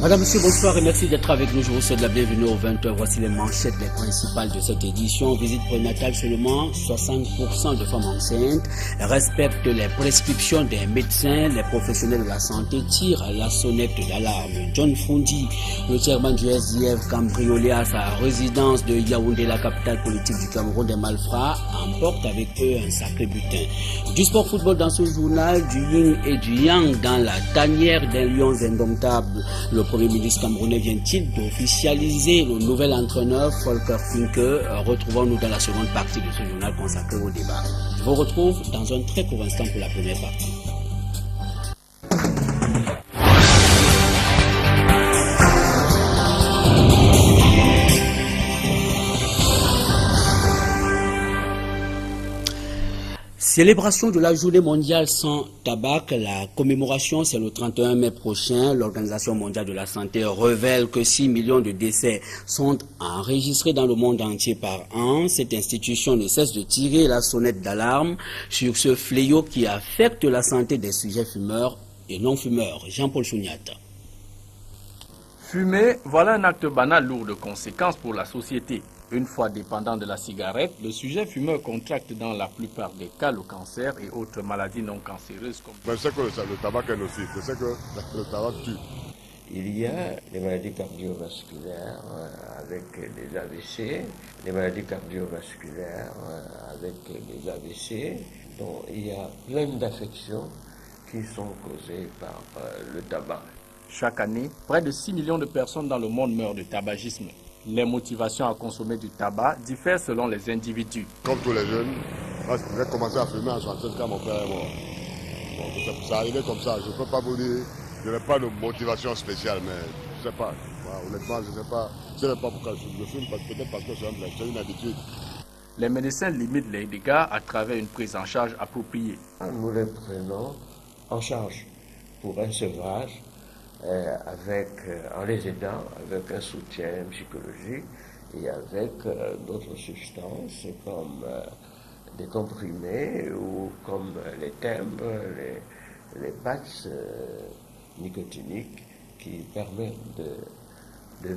Madame, Monsieur, bonsoir et merci d'être avec nous. Je vous souhaite la bienvenue aux 20h. Voici les manchettes les principales de cette édition. Visite prénatale seulement, 60% de femmes enceintes respectent les prescriptions des médecins. Les professionnels de la santé tirent à la sonnette d'alarme. John Fundi, le chairman du SDF, cambriolé à sa résidence de Yaoundé, la capitale politique du Cameroun, des malfrats, emportent avec eux un sacré butin. Du sport football dans ce journal, du yin et du yang dans la tanière des lions indomptables. Le Premier ministre camerounais vient-il d'officialiser le nouvel entraîneur Volker Finke? Retrouvons-nous dans la seconde partie de ce journal consacré au débat. Je vous retrouve dans un très court instant pour la première partie. Célébration de la journée mondiale sans tabac. La commémoration, c'est le 31 mai prochain. L'Organisation mondiale de la santé révèle que 6 millions de décès sont enregistrés dans le monde entier par an. Cette institution ne cesse de tirer la sonnette d'alarme sur ce fléau qui affecte la santé des sujets fumeurs et non-fumeurs. Jean-Paul Souniat. Fumer, voilà un acte banal lourd de conséquences pour la société. Une fois dépendant de la cigarette, le sujet fumeur contracte dans la plupart des cas le cancer et autres maladies non cancéreuses. Je sais que le tabac est nocif, je sais que le tabac tue. Il y a des maladies cardiovasculaires avec des AVC, des maladies cardiovasculaires avec des AVC, dont il y a plein d'affections qui sont causées par le tabac. Chaque année, près de 6 millions de personnes dans le monde meurent de tabagisme. Les motivations à consommer du tabac diffèrent selon les individus. Comme tous les jeunes, j'ai commencé à fumer en 67 quand mon père est mort. Bon, ça arrivait comme ça, je ne peux pas vous dire, je n'ai pas de motivation spéciale, mais je ne sais pas. Honnêtement, je ne sais pas pourquoi je fume, peut-être parce que c'est une habitude. Les médecins limitent les dégâts à travers une prise en charge appropriée. Nous les prenons en charge pour un sevrage, en les aidant avec un soutien psychologique et avec d'autres substances comme des comprimés ou comme les timbres, les patchs nicotiniques qui permettent de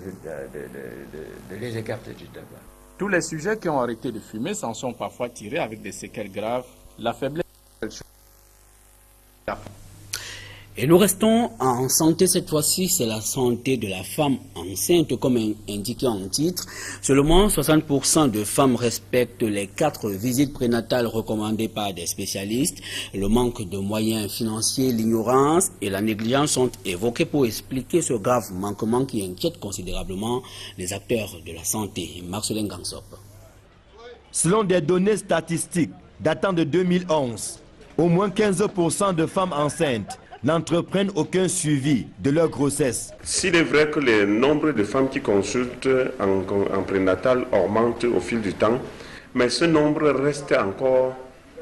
les écarter du tabac. Tous les sujets qui ont arrêté de fumer s'en sont parfois tirés avec des séquelles graves, la faiblesse. Et nous restons en santé cette fois-ci, c'est la santé de la femme enceinte comme indiqué en titre. Seulement 60% de femmes respectent les 4 visites prénatales recommandées par des spécialistes. Le manque de moyens financiers, l'ignorance et la négligence sont évoqués pour expliquer ce grave manquement qui inquiète considérablement les acteurs de la santé. Marcelin Gansop. Selon des données statistiques datant de 2011, au moins 15% de femmes enceintes n'entreprennent aucun suivi de leur grossesse. S'il est vrai que le nombre de femmes qui consultent en prénatal augmente au fil du temps, mais ce nombre reste encore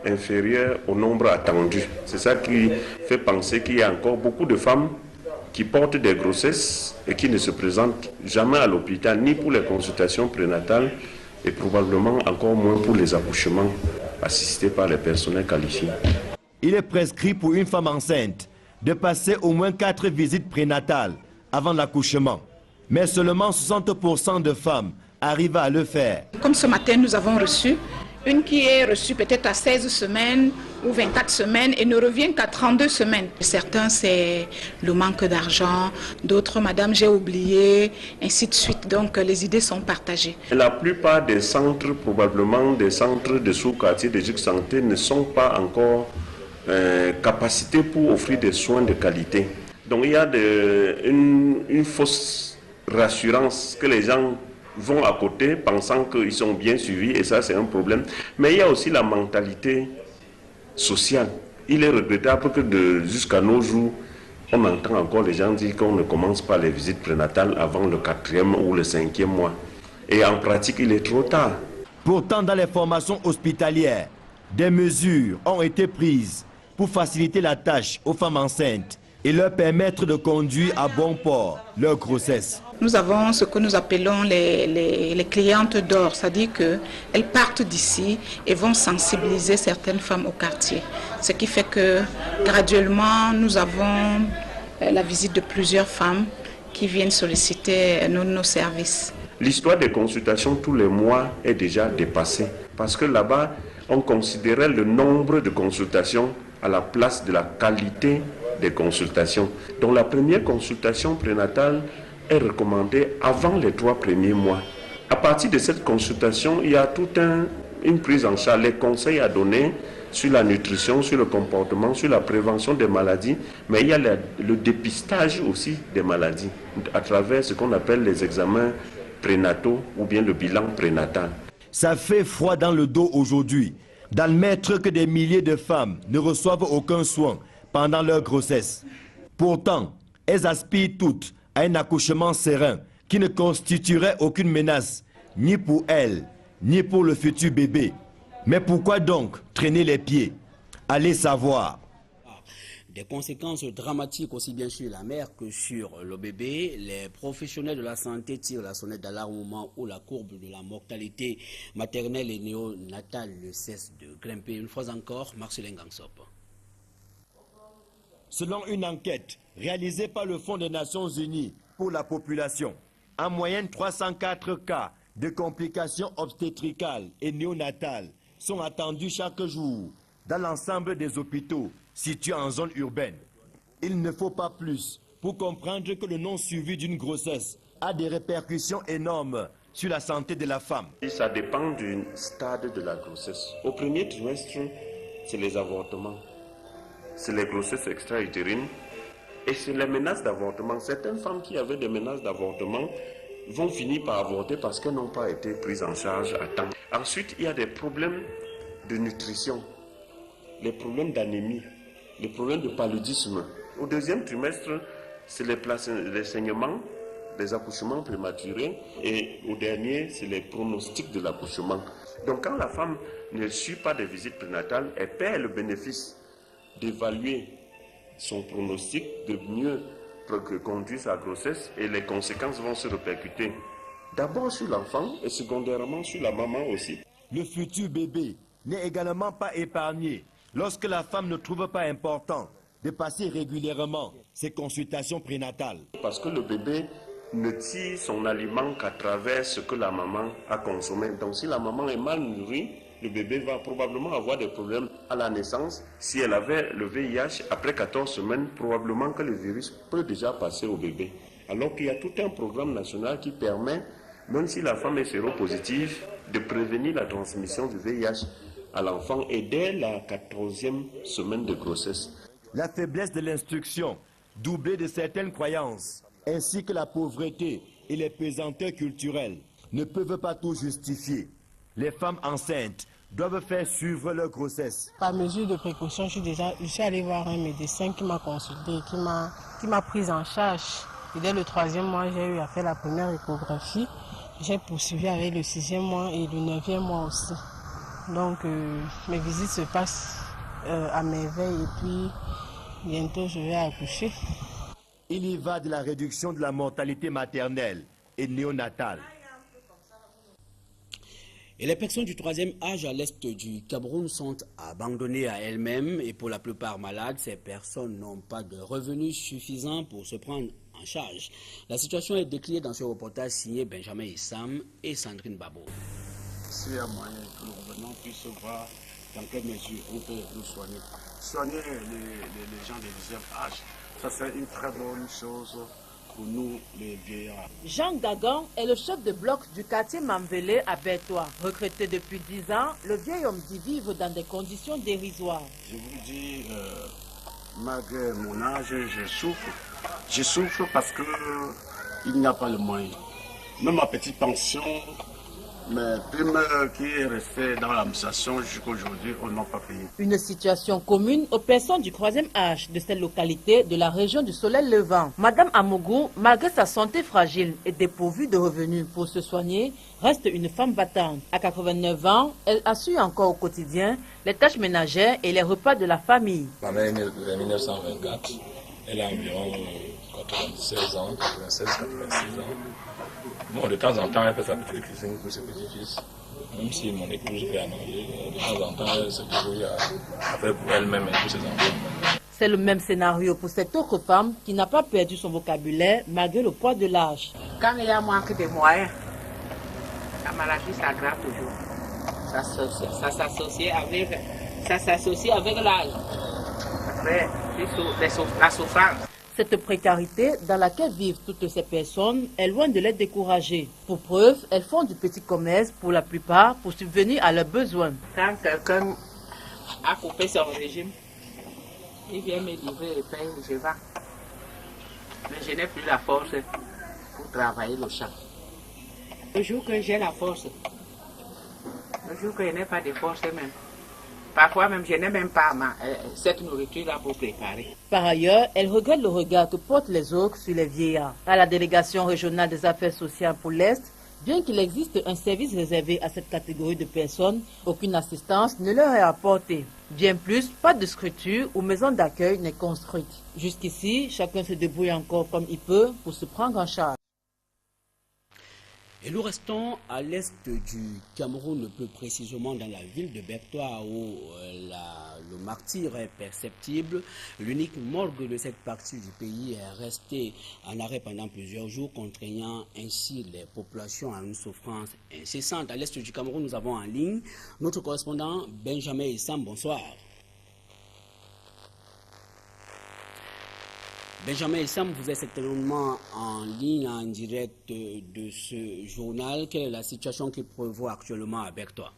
inférieur au nombre attendu. C'est ça qui fait penser qu'il y a encore beaucoup de femmes qui portent des grossesses et qui ne se présentent jamais à l'hôpital, ni pour les consultations prénatales et probablement encore moins pour les accouchements assistés par les personnels qualifiés. Il est prescrit pour une femme enceinte de passer au moins 4 visites prénatales avant l'accouchement. Mais seulement 60% de femmes arrivent à le faire. Comme ce matin, nous avons reçu une qui est reçue peut-être à 16 semaines ou 24 semaines et ne revient qu'à 32 semaines. Certains, c'est le manque d'argent, d'autres, madame, j'ai oublié, ainsi de suite. Donc, les idées sont partagées. La plupart des centres, probablement des centres de sous-quartier de Juk Santé, ne sont pas encore capacité pour offrir des soins de qualité. Donc il y a une fausse rassurance que les gens vont à côté pensant qu'ils sont bien suivis et ça c'est un problème. Mais il y a aussi la mentalité sociale. Il est regrettable que jusqu'à nos jours, on entend encore les gens dire qu'on ne commence pas les visites prénatales avant le 4e ou le 5e mois. Et en pratique, il est trop tard. Pourtant, dans les formations hospitalières, des mesures ont été prises pour faciliter la tâche aux femmes enceintes et leur permettre de conduire à bon port leur grossesse. Nous avons ce que nous appelons les clientes d'or, c'est-à-dire qu'elles partent d'ici et vont sensibiliser certaines femmes au quartier. Ce qui fait que graduellement, nous avons la visite de plusieurs femmes qui viennent solliciter nos services. L'histoire des consultations tous les mois est déjà dépassée parce que là-bas, on considérait le nombre de consultations à la place de la qualité des consultations. Donc la première consultation prénatale est recommandée avant les 3 premiers mois. À partir de cette consultation, il y a toute une prise en charge, les conseils à donner sur la nutrition, sur le comportement, sur la prévention des maladies, mais il y a le dépistage aussi des maladies à travers ce qu'on appelle les examens prénataux ou bien le bilan prénatal. Ça fait froid dans le dos aujourd'hui d'admettre que des milliers de femmes ne reçoivent aucun soin pendant leur grossesse. Pourtant, elles aspirent toutes à un accouchement serein qui ne constituerait aucune menace, ni pour elles, ni pour le futur bébé. Mais pourquoi donc traîner les pieds? Allez savoir. Des conséquences dramatiques aussi bien sur la mère que sur le bébé. Les professionnels de la santé tirent la sonnette d'alarme au moment où la courbe de la mortalité maternelle et néonatale ne cesse de grimper. Une fois encore, Marcelin Gangsop. Selon une enquête réalisée par le Fonds des Nations Unies pour la population, en moyenne 304 cas de complications obstétricales et néonatales sont attendus chaque jour dans l'ensemble des hôpitaux situés en zone urbaine. Il ne faut pas plus pour comprendre que le non-suivi d'une grossesse a des répercussions énormes sur la santé de la femme. Ça dépend du stade de la grossesse. Au premier trimestre, c'est les avortements, c'est les grossesses extra-utérines et c'est les menaces d'avortement. Certaines femmes qui avaient des menaces d'avortement vont finir par avorter parce qu'elles n'ont pas été prises en charge à temps. Ensuite, il y a des problèmes de nutrition, les problèmes d'anémie, les problèmes de paludisme. Au deuxième trimestre, c'est les saignements, les accouchements prématurés et au dernier, c'est les pronostics de l'accouchement. Donc quand la femme ne suit pas des visites prénatales, elle perd le bénéfice d'évaluer son pronostic, de mieux conduire sa grossesse et les conséquences vont se répercuter d'abord sur l'enfant et secondairement sur la maman aussi. Le futur bébé n'est également pas épargné lorsque la femme ne trouve pas important de passer régulièrement ses consultations prénatales. Parce que le bébé ne tire son aliment qu'à travers ce que la maman a consommé. Donc si la maman est mal nourrie, le bébé va probablement avoir des problèmes à la naissance. Si elle avait le VIH, après 14 semaines, probablement que le virus peut déjà passer au bébé. Alors qu'il y a tout un programme national qui permet, même si la femme est séropositive, de prévenir la transmission du VIH à l'enfant et dès la 14e semaine de grossesse. La faiblesse de l'instruction, doublée de certaines croyances, ainsi que la pauvreté et les pesanteurs culturelles, ne peuvent pas tout justifier. Les femmes enceintes doivent faire suivre leur grossesse. Par mesure de précaution, je suis allée voir un médecin qui m'a consulté, qui m'a prise en charge. Et dès le 3e mois, j'ai eu à faire la première échographie. J'ai poursuivi avec le 6e mois et le 9e mois aussi. Donc mes visites se passent à merveille et puis bientôt je vais accoucher. Il y va de la réduction de la mortalité maternelle et néonatale. Et les personnes du 3e âge à l'est du Cameroun sont abandonnées à elles-mêmes et pour la plupart malades, ces personnes n'ont pas de revenus suffisants pour se prendre en charge. La situation est décriée dans ce reportage signé Benjamin Issam et Sandrine Babo. S'il y a moyen que le gouvernement puisse voir dans quelle mesure on peut nous soigner. Soigner les gens des 10e âge, ça serait une très bonne chose pour nous, les vieillards. Jean Gagan est le chef de bloc du quartier Mamvelé à Bertois. Retraité depuis 10 ans, le vieil homme dit vivre dans des conditions dérisoires. Je vous dis, malgré mon âge, je souffre. Je souffre parce qu'il n'y a pas le moyen. Même ma petite pension, mais prime qui est restée dans l'administration jusqu'à aujourd'hui, on n'a pas payé. Une situation commune aux personnes du 3e âge de cette localité de la région du Soleil Levant. Madame Amougou, malgré sa santé fragile et dépourvue de revenus pour se soigner, reste une femme battante. À 89 ans, elle assure encore au quotidien les tâches ménagères et les repas de la famille. Ma mère est née en 1924. Elle a environ 96 ans, 96, 86 ans. Bon, de temps en temps, elle fait sa petite cuisine pour ses petits-fils. Même si mon épouse fait à manger, de temps en temps, elle se débrouille à faire pour elle-même et pour ses enfants. C'est le même scénario pour cette autre femme qui n'a pas perdu son vocabulaire malgré le poids de l'âge. Quand il y a manque de moyens, la maladie s'aggrave toujours. Ça s'associe avec l'âge. Après, la souffrance. Cette précarité dans laquelle vivent toutes ces personnes est loin de les décourager. Pour preuve, elles font du petit commerce pour la plupart pour subvenir à leurs besoins. Quand quelqu'un a coupé son régime, il vient me livrer et paye, je vends. Mais je n'ai plus la force pour travailler le champ. Le jour que j'ai la force, le jour que je n'ai pas de force même, parfois même je n'ai même pas cette nourriture-là pour préparer. Par ailleurs, elle regrette le regard que portent les autres sur les vieillards. À la délégation régionale des affaires sociales pour l'Est, bien qu'il existe un service réservé à cette catégorie de personnes, aucune assistance ne leur est apportée. Bien plus, pas de structure ou maison d'accueil n'est construite. Jusqu'ici, chacun se débrouille encore comme il peut pour se prendre en charge. Et nous restons à l'est du Cameroun, plus précisément dans la ville de Bertoua où le martyre est perceptible. L'unique morgue de cette partie du pays est restée en arrêt pendant plusieurs jours, contraignant ainsi les populations à une souffrance incessante. À l'est du Cameroun, nous avons en ligne notre correspondant Benjamin Issam. Bonsoir. Benjamin Issam, vous êtes certainement en ligne, en direct de ce journal. Quelle est la situation qui prévaut actuellement à Bertoua?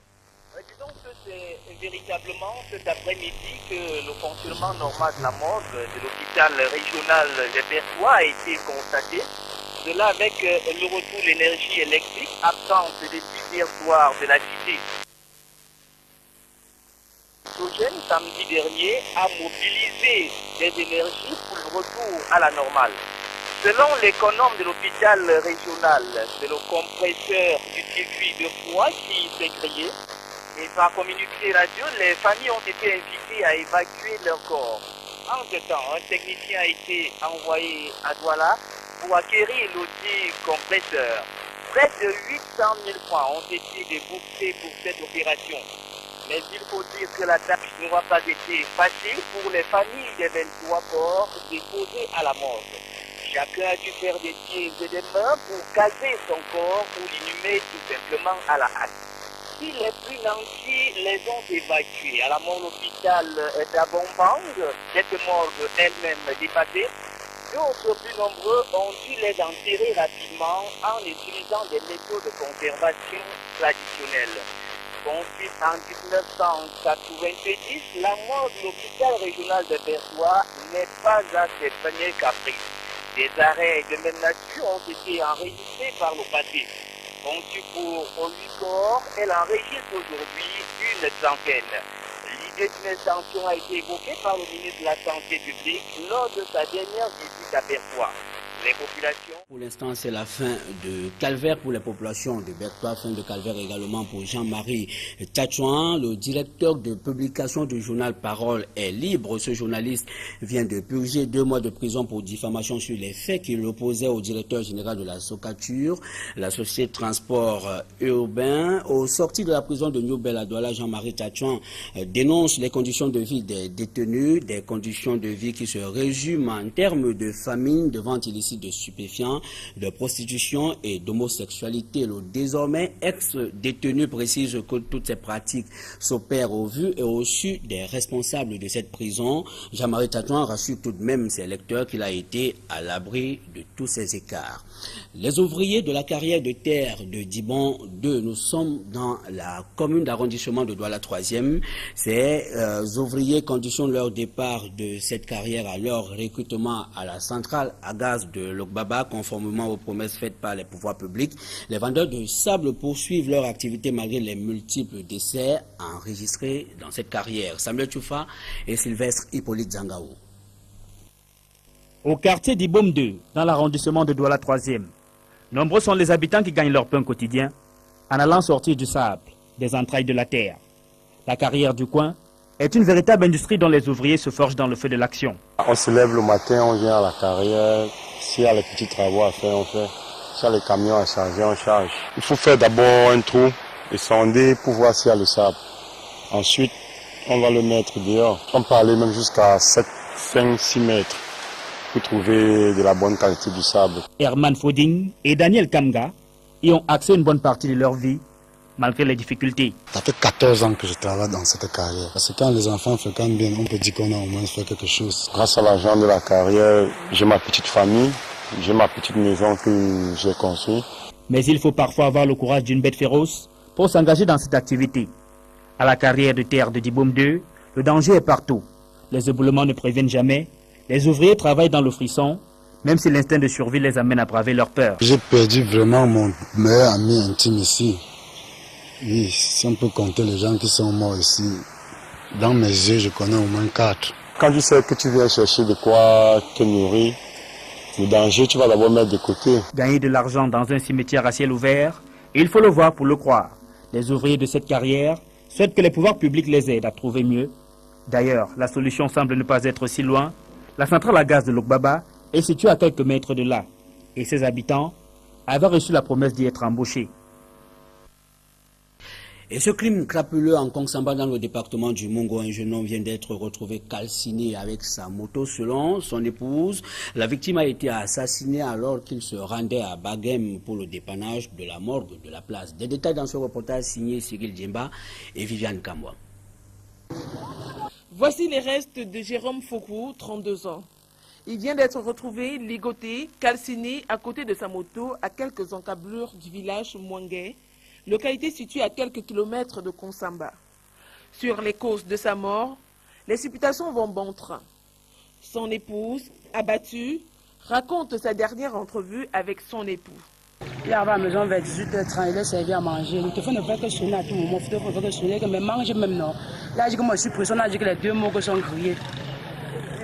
Disons que c'est véritablement cet après-midi que le fonctionnement normal de la morgue de l'hôpital régional de Bertoua a été constaté. Cela avec le retour de l'énergie électrique absente depuis hier soir de la cité. Samedi dernier a mobilisé des énergies pour le retour à la normale. Selon l'économe de l'hôpital régional, c'est le compresseur du circuit de froid qui s'est créé. Et par communiqué radio, les familles ont été invitées à évacuer leur corps. En ce temps, un technicien a été envoyé à Douala pour acquérir l'outil compresseur. Près de 800 000 francs ont été déboursés pour cette opération. Mais il faut dire que la tâche n'aura pas été facile pour les familles des 23 corps déposés à la morgue. Chacun a dû faire des pieds et des mains pour caser son corps ou l'inhumer tout simplement à la hâte. Si les plus nantis les ont évacués à la morgue hôpital d'Abombang, cette morgue elle-même dépassée, d'autres plus nombreux ont dû les enterrer rapidement en utilisant des méthodes de conservation traditionnelles. Construite en 1990, la morgue de l'hôpital régional de Bertoua n'est pas à ses premiers caprices. Des arrêts de même nature ont été enregistrés par le passé. Conçue pour 8 corps, elle enregistre aujourd'hui une trentaine. L'idée d'une extension a été évoquée par le ministre de la Santé publique lors de sa dernière visite à Bertoua. Les populations. Pour l'instant, c'est la fin de calvaire pour les populations de Bertoua, fin de calvaire également pour Jean-Marie Tchouan, le directeur de publication du journal Parole est libre. Ce journaliste vient de purger 2 mois de prison pour diffamation sur les faits qui l'opposaient au directeur général de la Socature, la société de transport urbain. Au sorti de la prison de New Bel à Douala, Jean-Marie Tchouan dénonce les conditions de vie des détenus, des conditions de vie qui se résument en termes de famine, de vente illicite de stupéfiants, de prostitution et d'homosexualité. Le désormais ex-détenu précise que toutes ces pratiques s'opèrent au vu et au su des responsables de cette prison. Jean-Marie Tchouan rassure tout de même ses lecteurs qu'il a été à l'abri de tous ces écarts. Les ouvriers de la carrière de terre de Dibon 2, nous sommes dans la commune d'arrondissement de Douala 3e. Ces ouvriers conditionnent leur départ de cette carrière à leur recrutement à la centrale à gaz de Lokbaba, conformément aux promesses faites par les pouvoirs publics. Les vendeurs de sable poursuivent leur activité malgré les multiples décès enregistrés dans cette carrière. Samuel Tchoufa et Sylvestre Hippolyte Zangaou. Au quartier d'Ibom 2, dans l'arrondissement de Douala 3e, nombreux sont les habitants qui gagnent leur pain quotidien en allant sortir du sable, des entrailles de la terre. La carrière du coin est une véritable industrie dont les ouvriers se forgent dans le feu de l'action. On se lève le matin, on vient à la carrière. S'il y a les petits travaux à faire, on fait. S'il y a les camions à charger, on charge. Il faut faire d'abord un trou et sonder pour voir s'il y a le sable. Ensuite, on va le mettre dehors. On peut aller même jusqu'à 7 5-6 mètres pour trouver de la bonne qualité du sable. Herman Foding et Daniel Kamga y ont accès une bonne partie de leur vie, malgré les difficultés. Ça fait 14 ans que je travaille dans cette carrière. Parce que quand les enfants fréquentent bien, on peut dire qu'on a au moins fait quelque chose. Grâce à l'argent de la carrière, j'ai ma petite famille, j'ai ma petite maison que j'ai construite. Mais il faut parfois avoir le courage d'une bête féroce pour s'engager dans cette activité. À la carrière de terre de Dibom 2, le danger est partout. Les éboulements ne préviennent jamais. Les ouvriers travaillent dans le frisson, même si l'instinct de survie les amène à braver leur peur. J'ai perdu vraiment mon meilleur ami intime ici. Oui, si on peut compter les gens qui sont morts ici, dans mes yeux, je connais au moins 4. Quand tu sais que tu viens chercher de quoi te nourrir, le danger, tu vas d'abord mettre de côté. Gagner de l'argent dans un cimetière à ciel ouvert, il faut le voir pour le croire. Les ouvriers de cette carrière souhaitent que les pouvoirs publics les aident à trouver mieux. D'ailleurs, la solution semble ne pas être si loin. La centrale à gaz de Lokbaba est située à quelques mètres de là. Et ses habitants avaient reçu la promesse d'y être embauchés. Et ce crime crapuleux en Kongsamba dans le département du Mungo, un jeune homme vient d'être retrouvé calciné avec sa moto. Selon son épouse, la victime a été assassinée alors qu'il se rendait à Bagem pour le dépannage de la morgue de la place. Des détails dans ce reportage signé Cyril Djemba et Viviane Kamwa. Voici les restes de Jérôme Fokou, 32 ans. Il vient d'être retrouvé ligoté, calciné à côté de sa moto à quelques encablures du village Mouangé, localité située à quelques kilomètres de Kongsamba. Sur les causes de sa mort, les supputations vont bon train. Son épouse, abattue, raconte sa dernière entrevue avec son époux. Il est à la maison vers 18h30, il est servi à manger. Le téléphone ne fait que sonner à tout moment, il ne fait que sonner, mais mange même non. Là, je suis pressé, on a dit que les 2 mots que sont grillés.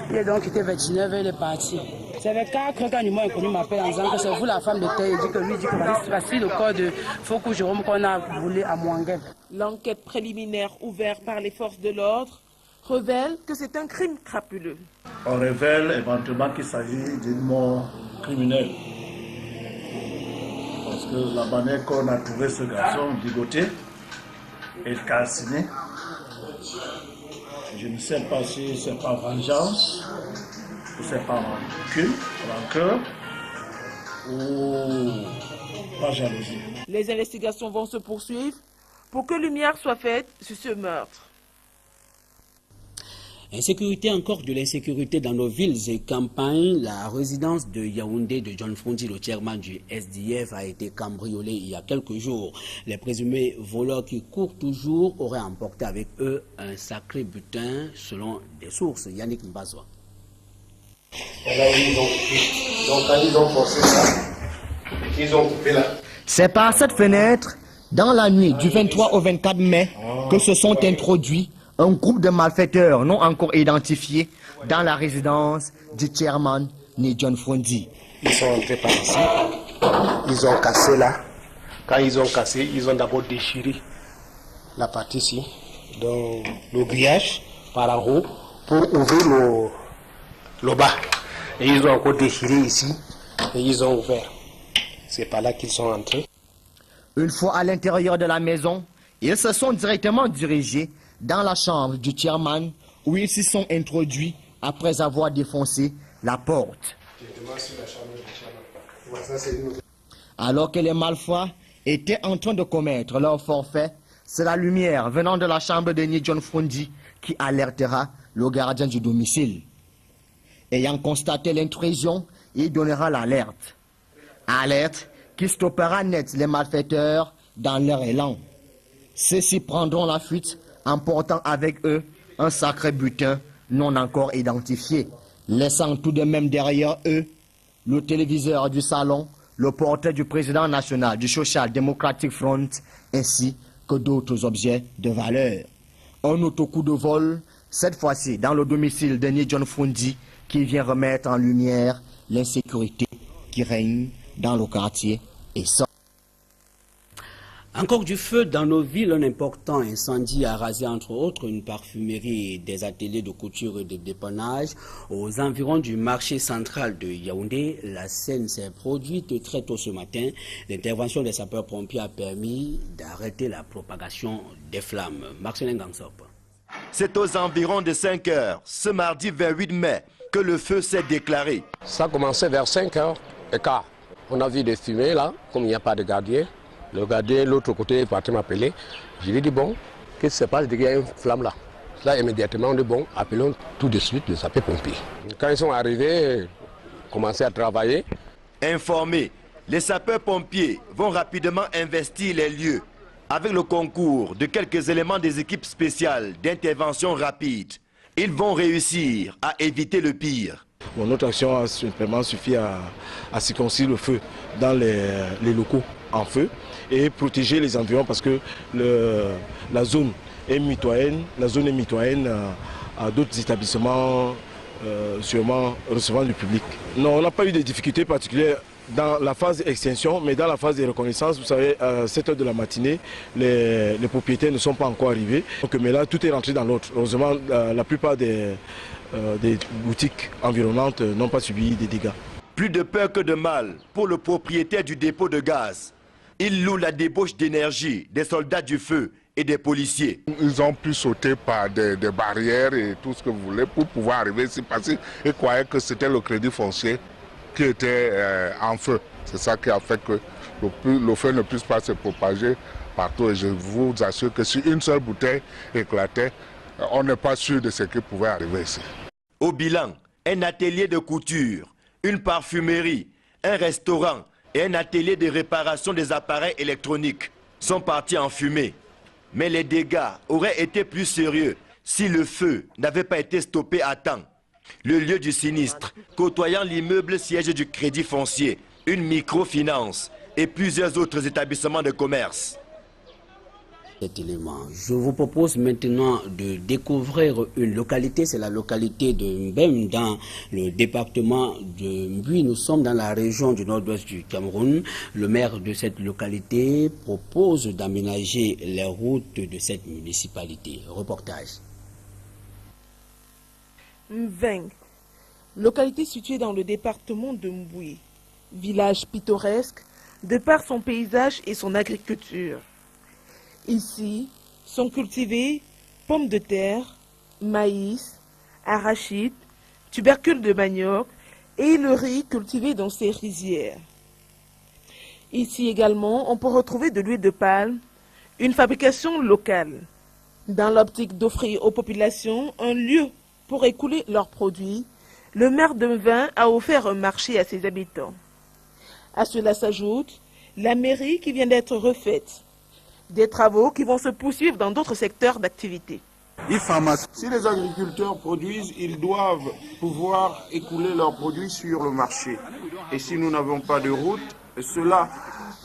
Il est donc quitté vers 19h, il est parti. C'est avec 4 quand un humain inconnu m'appelle en disant que c'est vous la femme de terre. Il dit que lui dit que voici le corps de Fokou Jérôme qu'on a volé à Mouangé. L'enquête préliminaire ouverte par les forces de l'ordre révèle que c'est un crime crapuleux. On révèle éventuellement qu'il s'agit d'une mort criminelle. Parce que la manière qu'on a trouvé ce garçon ligoté et calciné, je ne sais pas si c'est par vengeance, ou c'est par rancœur, ou par jalousie. Les investigations vont se poursuivre pour que lumière soit faite sur ce meurtre. Insécurité, encore de l'insécurité dans nos villes et campagnes. La résidence de Yaoundé de John Frondi, le chairman du SDF, a été cambriolée il y a quelques jours. Les présumés voleurs qui courent toujours auraient emporté avec eux un sacré butin, selon des sources. Yannick Mbazwa. Donc quand ils ont forcé ça, ils ont coupé là. C'est par cette fenêtre, dans la nuit du 23 au 24 mai, que se sont introduits un groupe de malfaiteurs non encore identifiés dans la résidence du chairman né John Frondi. Ils sont entrés par ici, ils ont cassé là. Quand ils ont cassé, ils ont d'abord déchiré la partie ici, donc le grillage par en haut, pour ouvrir le bas. Et ils ont encore déchiré ici, et ils ont ouvert. C'est par là qu'ils sont entrés. Une fois à l'intérieur de la maison, ils se sont directement dirigés dans la chambre du chairman où ils s'y sont introduits après avoir défoncé la porte. Alors que les malfrats étaient en train de commettre leur forfait, c'est la lumière venant de la chambre de John Frondi qui alertera le gardien du domicile. Ayant constaté l'intrusion, il donnera l'alerte. Alerte qui stoppera net les malfaiteurs dans leur élan. Ceux-ci prendront la fuite emportant avec eux un sacré butin non encore identifié, laissant tout de même derrière eux le téléviseur du salon, le portrait du président national du Social Democratic Front, ainsi que d'autres objets de valeur. Un autre coup de vol, cette fois-ci dans le domicile de John Frondi, qui vient remettre en lumière l'insécurité qui règne dans le quartier et ça. Encore du feu dans nos villes, un important incendie a rasé entre autres une parfumerie et des ateliers de couture et de dépannage aux environs du marché central de Yaoundé. La scène s'est produite très tôt ce matin. L'intervention des sapeurs-pompiers a permis d'arrêter la propagation des flammes. Marcelin Gangsop. C'est aux environs de 5 heures, ce mardi 28 mai, que le feu s'est déclaré. Ça a commencé vers 5h15. On a vu des fumées là, comme il n'y a pas de gardien. Le gardien, l'autre côté, est parti m'appeler. Je lui ai dit, bon, qu'est-ce qui se passe? Il y a une flamme là. Là, immédiatement, on dit, bon, appelons tout de suite les sapeurs-pompiers. Quand ils sont arrivés, commencé à travailler. Informés, les sapeurs-pompiers vont rapidement investir les lieux avec le concours de quelques éléments des équipes spéciales d'intervention rapide. Ils vont réussir à éviter le pire. Bon, notre action a simplement suffi à circonscrire le feu dans les locaux en feu et protéger les environs parce que la zone est mitoyenne à d'autres établissements sûrement recevant du public. Non, on n'a pas eu de difficultés particulières dans la phase extinction, mais dans la phase de reconnaissance, vous savez, à 7 h de la matinée, les propriétaires ne sont pas encore arrivés. Donc, mais là, tout est rentré dans l'autre. Heureusement, la plupart des boutiques environnantes n'ont pas subi des dégâts. Plus de peur que de mal pour le propriétaire du dépôt de gaz. Il loue la débauche d'énergie des soldats du feu et des policiers. Ils ont pu sauter par des barrières et tout ce que vous voulez pour pouvoir arriver ici parce qu'ils croyaient que c'était le crédit foncier qui était en feu. C'est ça qui a fait que le feu ne puisse pas se propager partout. Et je vous assure que si une seule bouteille éclatait, on n'est pas sûr de ce qui pouvait arriver ici. Au bilan, un atelier de couture, une parfumerie, un restaurant et un atelier de réparation des appareils électroniques sont partis en fumée. Mais les dégâts auraient été plus sérieux si le feu n'avait pas été stoppé à temps. Le lieu du sinistre, côtoyant l'immeuble siège du Crédit Foncier, une microfinance et plusieurs autres établissements de commerce. Cet élément. Je vous propose maintenant de découvrir une localité, c'est la localité de Mbem dans le département de Mbui. Nous sommes dans la région du nord-ouest du Cameroun. Le maire de cette localité propose d'aménager les routes de cette municipalité. Reportage. Mveng, localité située dans le département de Mbui, village pittoresque de par son paysage et son agriculture. Ici sont cultivés pommes de terre, maïs, arachides, tubercules de manioc et le riz cultivé dans ces rizières. Ici également, on peut retrouver de l'huile de palme, une fabrication locale. Dans l'optique d'offrir aux populations un lieu pour écouler leurs produits, le maire de Mveng a offert un marché à ses habitants. À cela s'ajoute la mairie qui vient d'être refaite. Des travaux qui vont se poursuivre dans d'autres secteurs d'activité. Si les agriculteurs produisent, ils doivent pouvoir écouler leurs produits sur le marché. Et si nous n'avons pas de route, cela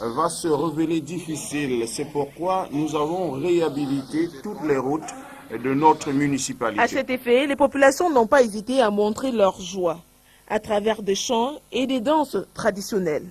va se révéler difficile. C'est pourquoi nous avons réhabilité toutes les routes de notre municipalité. À cet effet, les populations n'ont pas hésité à montrer leur joie à travers des chants et des danses traditionnelles.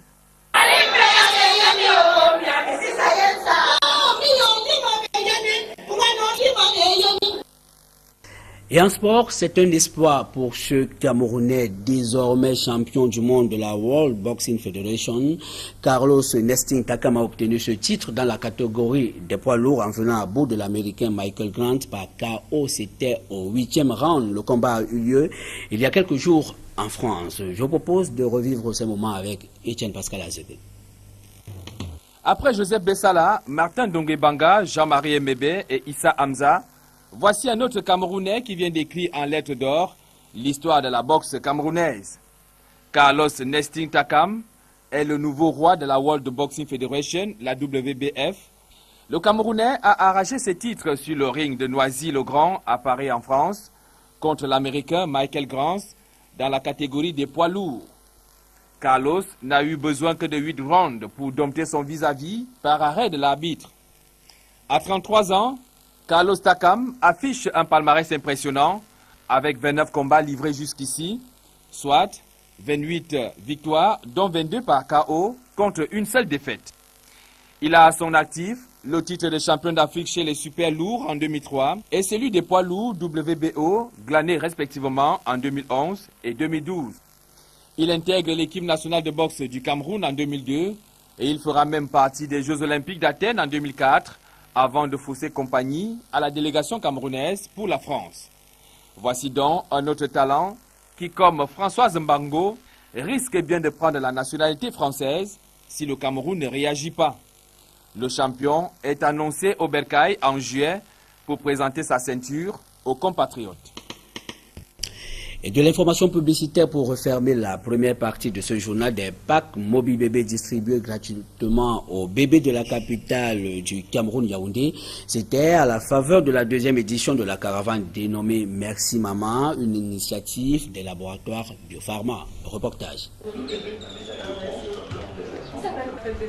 Et en sport, c'est un espoir pour ce Camerounais désormais champion du monde de la World Boxing Federation. Carlos Nesting Takam a obtenu ce titre dans la catégorie des poids lourds en venant à bout de l'Américain Michael Grant par KO. C'était au 8e round. Le combat a eu lieu il y a quelques jours en France. Je vous propose de revivre ces moments avec Etienne Pascal Azebe. Après Joseph Bessala, Martin Donguebanga, Jean-Marie Mbebe et Issa Hamza, voici un autre Camerounais qui vient d'écrire en lettres d'or l'histoire de la boxe camerounaise. Carlos Nesting Takam est le nouveau roi de la World Boxing Federation, la WBF. Le Camerounais a arraché ses titres sur le ring de Noisy-le-Grand à Paris en France contre l'Américain Michael Grant dans la catégorie des poids lourds. Carlos n'a eu besoin que de 8 rounds pour dompter son vis-à-vis par arrêt de l'arbitre. À 33 ans, Carlos Takam affiche un palmarès impressionnant avec 29 combats livrés jusqu'ici, soit 28 victoires, dont 22 par KO, contre une seule défaite. Il a à son actif le titre de champion d'Afrique chez les super lourds en 2003 et celui des poids lourds WBO, glanés respectivement en 2011 et 2012. Il intègre l'équipe nationale de boxe du Cameroun en 2002 et il fera même partie des Jeux olympiques d'Athènes en 2004, avant de fausser compagnie à la délégation camerounaise pour la France. Voici donc un autre talent qui, comme Françoise Mbango, risque bien de prendre la nationalité française si le Cameroun ne réagit pas. Le champion est annoncé au Bercail en juillet pour présenter sa ceinture aux compatriotes. Et de l'information publicitaire pour refermer la première partie de ce journal, des packs Mobi Bébé distribués gratuitement aux bébés de la capitale du Cameroun, Yaoundé. C'était à la faveur de la deuxième édition de la caravane dénommée Merci Maman, une initiative des laboratoires Biopharma. Reportage.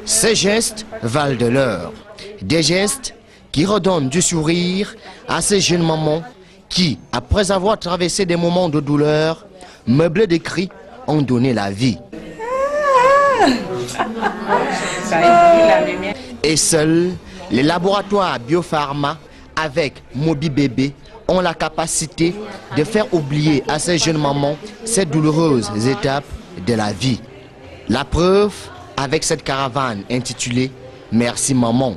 Ces gestes valent de l'or. Des gestes qui redonnent du sourire à ces jeunes mamans qui, après avoir traversé des moments de douleur, meublés de cris, ont donné la vie. Et seuls les laboratoires Biopharma avec Mobi Bébé ont la capacité de faire oublier à ces jeunes mamans ces douloureuses étapes de la vie. La preuve avec cette caravane intitulée Merci Maman.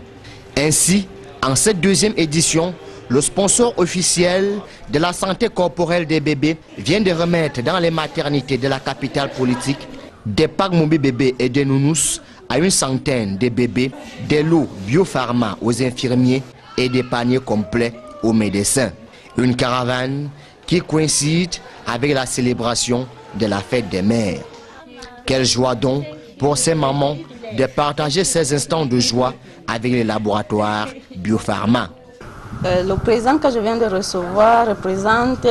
Ainsi, en cette deuxième édition, le sponsor officiel de la santé corporelle des bébés vient de remettre dans les maternités de la capitale politique des packs Mobi Bébé et des nounous à une centaine de bébés, des lots Biopharma aux infirmiers et des paniers complets aux médecins. Une caravane qui coïncide avec la célébration de la fête des mères. Quelle joie donc pour ces mamans de partager ces instants de joie avec les laboratoires Biopharma. Le présent que je viens de recevoir représente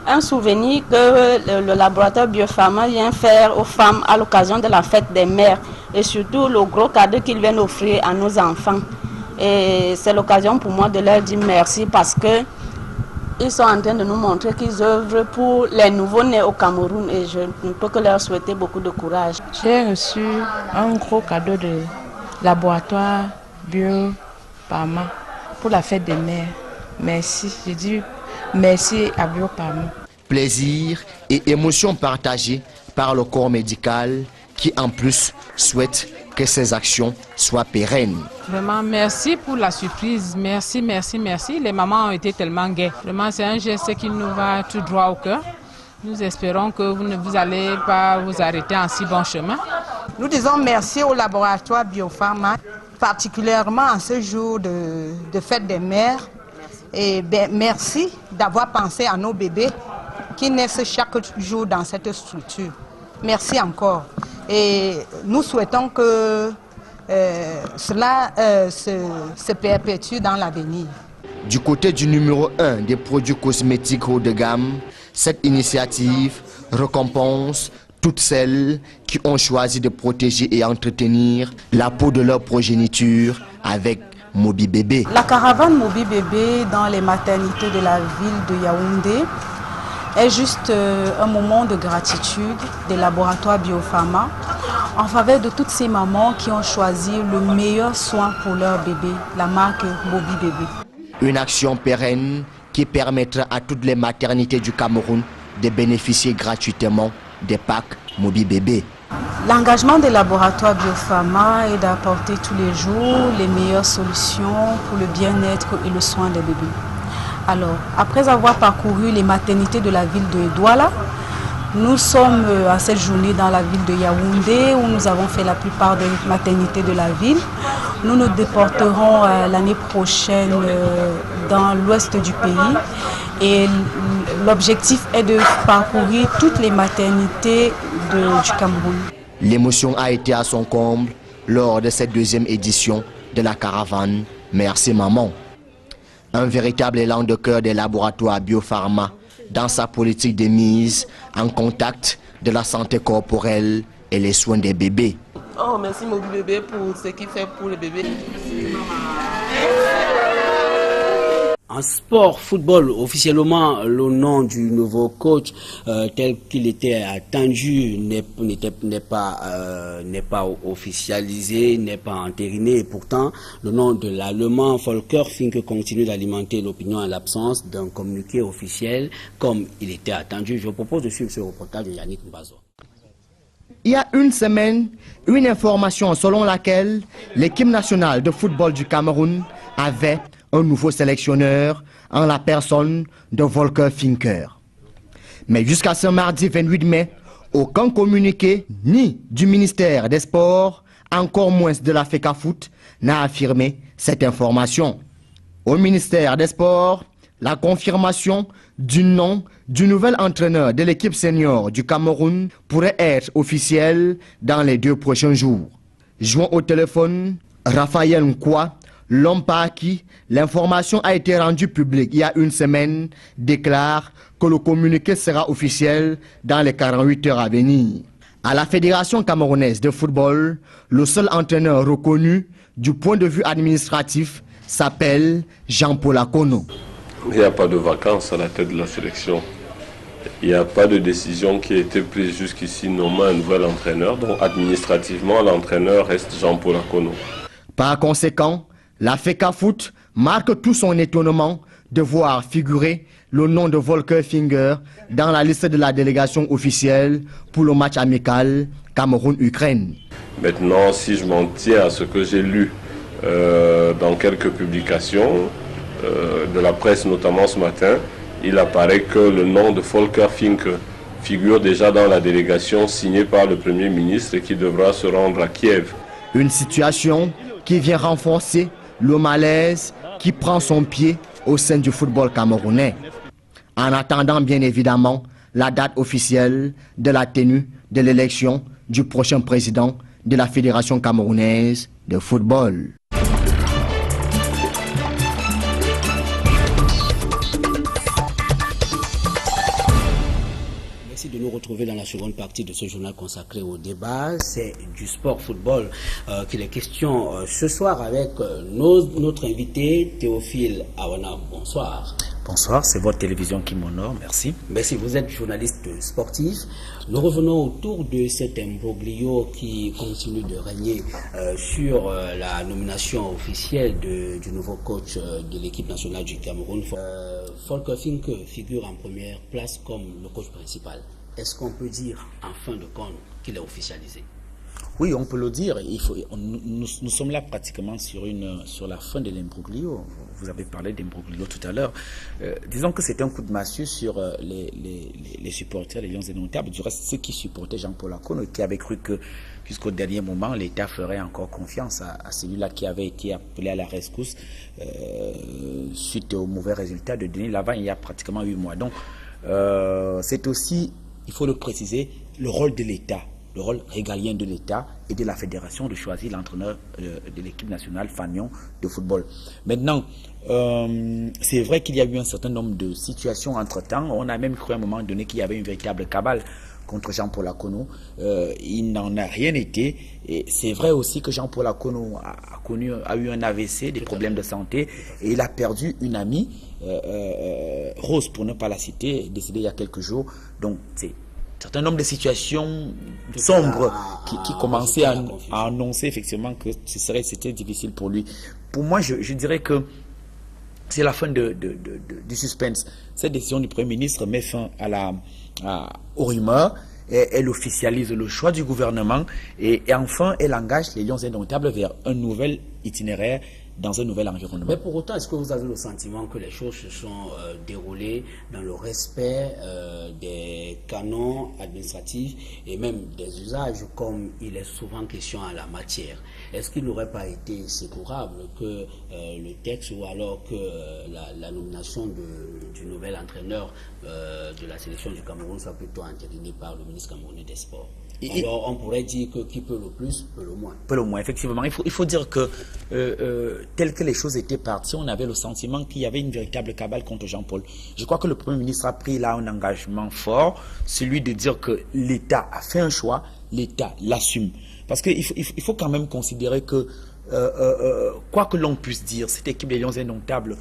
un souvenir que le laboratoire Biopharma vient faire aux femmes à l'occasion de la fête des mères et surtout le gros cadeau qu'ils viennent offrir à nos enfants. Et c'est l'occasion pour moi de leur dire merci parce que ils sont en train de nous montrer qu'ils œuvrent pour les nouveaux-nés au Cameroun et je ne peux que leur souhaiter beaucoup de courage. J'ai reçu un gros cadeau de laboratoire Biopharma pour la fête des mères. Merci, je dis merci à Biopharma. Plaisir et émotion partagées par le corps médical qui en plus souhaite que ces actions soient pérennes. Vraiment, merci pour la surprise. Merci, merci, merci. Les mamans ont été tellement gaies. Vraiment, c'est un geste qui nous va tout droit au cœur. Nous espérons que vous ne vous allez pas vous arrêter en si bon chemin. Nous disons merci au laboratoire Biopharma, particulièrement en ce jour de fête des mères. Et merci d'avoir pensé à nos bébés qui naissent chaque jour dans cette structure. Merci encore. Et nous souhaitons que cela se perpétue dans l'avenir. Du côté du numéro 1 des produits cosmétiques haut de gamme, cette initiative récompense toutes celles qui ont choisi de protéger et entretenir la peau de leur progéniture avec Mobi Bébé. La caravane Mobi Bébé dans les maternités de la ville de Yaoundé est juste un moment de gratitude des laboratoires Biopharma en faveur de toutes ces mamans qui ont choisi le meilleur soin pour leur bébé, la marque Mobi Bébé. Une action pérenne qui permettra à toutes les maternités du Cameroun de bénéficier gratuitement des packs Mobi Bébé. L'engagement des laboratoires Biopharma est d'apporter tous les jours les meilleures solutions pour le bien-être et le soin des bébés. Alors, après avoir parcouru les maternités de la ville de Douala, nous sommes à cette journée dans la ville de Yaoundé où nous avons fait la plupart des maternités de la ville. Nous nous déporterons l'année prochaine dans l'ouest du pays et l'objectif est de parcourir toutes les maternités du Cameroun. L'émotion a été à son comble lors de cette deuxième édition de la caravane Merci Maman. Un véritable élan de cœur des laboratoires Biopharma dans sa politique de mise en contact de la santé corporelle et les soins des bébés. Oh, merci Mobi Bébé pour ce qu'il fait pour les bébés. En sport, football, officiellement, le nom du nouveau coach tel qu'il était attendu n'est pas officialisé, n'est pas entériné. Et pourtant, le nom de l'Allemand Volker Finke continue d'alimenter l'opinion en l'absence d'un communiqué officiel comme il était attendu. Je vous propose de suivre ce reportage de Yannick Mbazo. Il y a une semaine, une information selon laquelle l'équipe nationale de football du Cameroun avait un nouveau sélectionneur en la personne de Volker Finker. Mais jusqu'à ce mardi 28 mai, aucun communiqué, ni du ministère des Sports, encore moins de la FECAFOOT, n'a affirmé cette information. Au ministère des Sports, la confirmation du nom du nouvel entraîneur de l'équipe senior du Cameroun pourrait être officielle dans les 2 prochains jours. Joint au téléphone, Raphaël Nkwa, l'homme par qui l'information a été rendue publique il y a une semaine, déclare que le communiqué sera officiel dans les 48 heures à venir. À la Fédération camerounaise de football, le seul entraîneur reconnu du point de vue administratif s'appelle Jean-Paul Akono. Il n'y a pas de vacances à la tête de la sélection. Il n'y a pas de décision qui a été prise jusqu'ici nommant un nouvel entraîneur. Donc administrativement, l'entraîneur reste Jean-Paul Akono. Par conséquent, la FECAFOOT marque tout son étonnement de voir figurer le nom de Volker Finker dans la liste de la délégation officielle pour le match amical Cameroun-Ukraine. Maintenant, si je m'en tiens à ce que j'ai lu dans quelques publications de la presse, notamment ce matin, il apparaît que le nom de Volker Finker figure déjà dans la délégation signée par le Premier ministre et qui devra se rendre à Kiev. Une situation qui vient renforcer le malaise qui prend son pied au sein du football camerounais. En attendant bien évidemment la date officielle de la tenue de l'élection du prochain président de la Fédération camerounaise de football. De nous retrouver dans la seconde partie de ce journal consacré au débat. C'est du sport football qu'il est question ce soir avec notre invité Théophile Awana. Bonsoir. Bonsoir, c'est votre télévision qui m'honore, merci. Merci, vous êtes journaliste sportif. Nous revenons autour de cet imbroglio qui continue de régner sur la nomination officielle du nouveau coach de l'équipe nationale du Cameroun. Volker Finker figure en première place comme le coach principal. Est-ce qu'on peut dire en fin de compte qu'il est officialisé? Oui, on peut le dire. Nous sommes là pratiquement sur la fin de l'imbroglio. Vous avez parlé d'imbroglio tout à l'heure. Disons que c'est un coup de massue sur les supporters des Lions Indomptables. Du reste, ceux qui supportaient Jean-Paul Akono, qui avaient cru que jusqu'au dernier moment, l'État ferait encore confiance à celui-là qui avait été appelé à la rescousse suite au mauvais résultat de Denis Lavant il y a pratiquement 8 mois. Donc, c'est aussi, il faut le préciser, le rôle de l'État. Le rôle régalien de l'État et de la fédération de choisir l'entraîneur de l'équipe nationale Fagnon de football. Maintenant, c'est vrai qu'il y a eu un certain nombre de situations entre-temps. On a même cru à un moment donné qu'il y avait une véritable cabale contre Jean-Paul Akono. Il n'en a rien été. Et c'est vrai aussi que Jean-Paul Akono a eu un AVC, des problèmes de santé, et il a perdu une amie, Rose pour ne pas la citer, décédée il y a quelques jours. Donc c'est un certain nombre de situations sombres qui commençaient à annoncer effectivement que c'était difficile pour lui. Pour moi, je dirais que c'est la fin du suspense. Cette décision du Premier ministre met fin aux rumeurs. Elle officialise le choix du gouvernement et enfin, elle engage les Lions Indomptables vers un nouvel itinéraire dans un nouvel environnement. Mais pour autant, est-ce que vous avez le sentiment que les choses se sont déroulées dans le respect des canons administratifs et même des usages comme il est souvent question en la matière? Est-ce qu'il n'aurait pas été secourable que le texte ou alors que la nomination du nouvel entraîneur de la sélection du Cameroun soit plutôt entérinée par le ministre camerounais des Sports? Alors on pourrait dire que qui peut le plus, peut le moins. Peut le moins, effectivement. Il faut dire que tel que les choses étaient parties, on avait le sentiment qu'il y avait une véritable cabale contre Jean-Paul. Je crois que le Premier ministre a pris là un engagement fort, celui de dire que l'État a fait un choix, l'État l'assume. Parce qu'il faut quand même considérer que, quoi que l'on puisse dire, cette équipe des Lions Indomptables,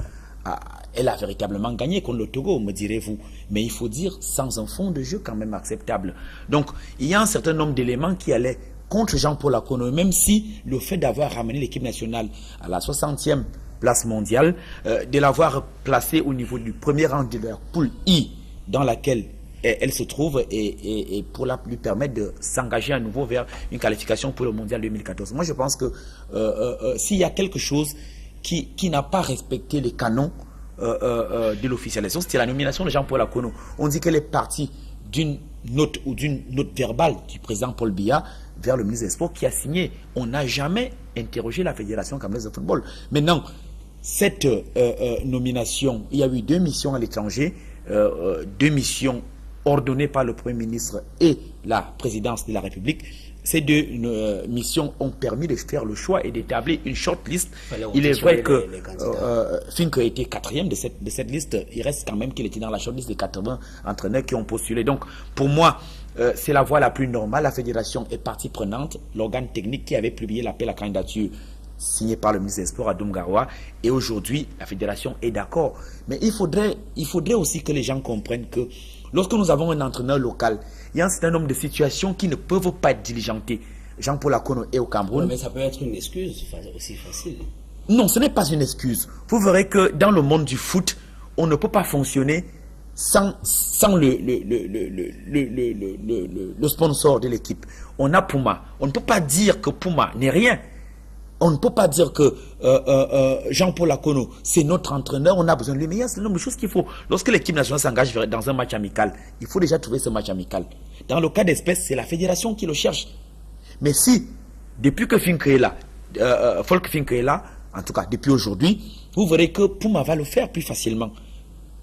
elle a véritablement gagné contre le Togo, me direz-vous. Mais il faut dire sans un fond de jeu quand même acceptable. Donc, il y a un certain nombre d'éléments qui allaient contre Jean-Paul Akono, même si le fait d'avoir ramené l'équipe nationale à la 60e place mondiale, de l'avoir placée au niveau du premier rang de leur poule I, dans laquelle elle se trouve, et pour lui permettre de s'engager à nouveau vers une qualification pour le mondial 2014. Moi, je pense que s'il y a quelque chose qui n'a pas respecté les canons de l'officialisation, c'était la nomination de Jean-Paul Akono. On dit qu'elle est partie d'une note ou d'une note verbale du président Paul Biya vers le ministre des Sports qui a signé. On n'a jamais interrogé la Fédération camerounaise de football. Maintenant, cette nomination, il y a eu 2 missions à l'étranger, 2 missions ordonnées par le Premier ministre et la présidence de la République. Ces 2 missions ont permis de faire le choix et d'établir une shortlist. Il est vrai que Fink a été 4e de cette liste. Il reste quand même qu'il était dans la shortlist des 80 entraîneurs qui ont postulé. Donc, pour moi, c'est la voie la plus normale. La fédération est partie prenante. L'organe technique qui avait publié l'appel à candidature signé par le ministre des Sports, Adoum Garoua. Et aujourd'hui, la fédération est d'accord. Mais il faudrait aussi que les gens comprennent que lorsque nous avons un entraîneur local, il y a un certain nombre de situations qui ne peuvent pas être diligentées. Jean-Paul Akono est au Cameroun. Mais ça peut être une excuse aussi facile. Non, ce n'est pas une excuse. Vous verrez que dans le monde du foot, on ne peut pas fonctionner sans le sponsor de l'équipe. On a Puma. On ne peut pas dire que Puma n'est rien. On ne peut pas dire que Jean-Paul Akono, c'est notre entraîneur, on a besoin de lui. Mais il y a un certain nombre de choses qu'il faut. Lorsque l'équipe nationale s'engage dans un match amical, il faut déjà trouver ce match amical. Dans le cas d'espèce, c'est la fédération qui le cherche. Mais si, depuis que Fink est là, Folk Fink est là, en tout cas depuis aujourd'hui, vous verrez que Puma va le faire plus facilement.